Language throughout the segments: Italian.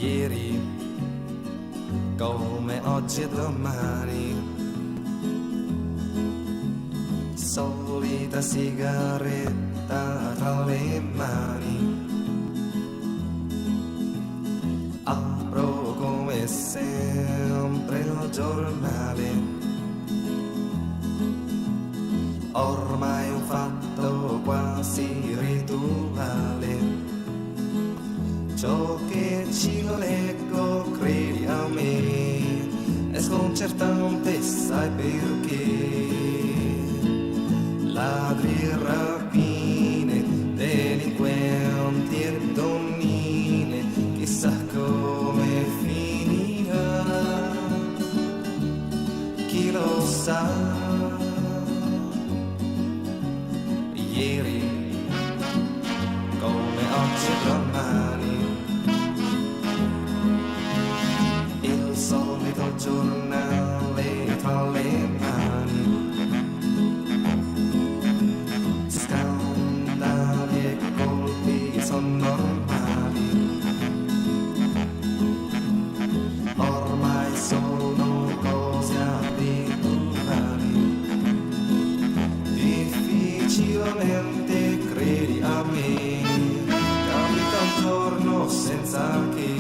Ieri, come oggi e domani, solita sigaretta tra le mani. Apro come sempre il giornale, ormai un fatto quasi rituale. Ciò che ci lo leggo, credi a me, è sconcertante, sai perché? Ladri e rapine, delinquenti e donnine, chissà come finirà, chi lo sa. Ieri, come oggi e domani, il solito giornale tra le mani, scandali e colpi sono normali, ormai sono cose abituali. Difficilmente, credi a me, capita un giorno senza che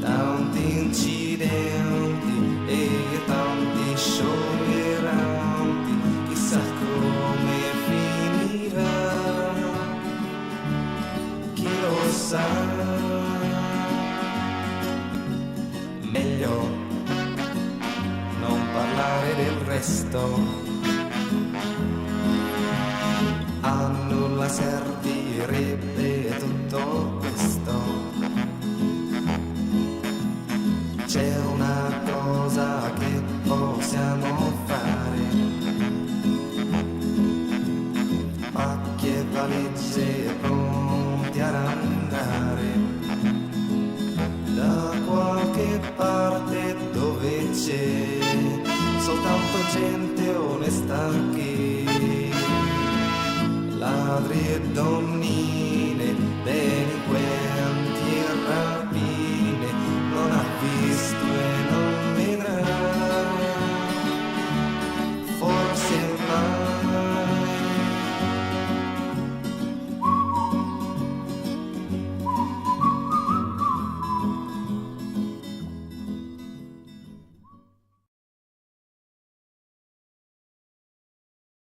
tanti incidenti e tanti scioglieranti, chissà come finirà, chi lo sa. Meglio non parlare del resto, a nulla servirebbe tutto questo. C'è una cosa che possiamo fare, pacchi e valigie pronti ad andare da qualche parte dove c'è soltanto gente onesta che ladri e donne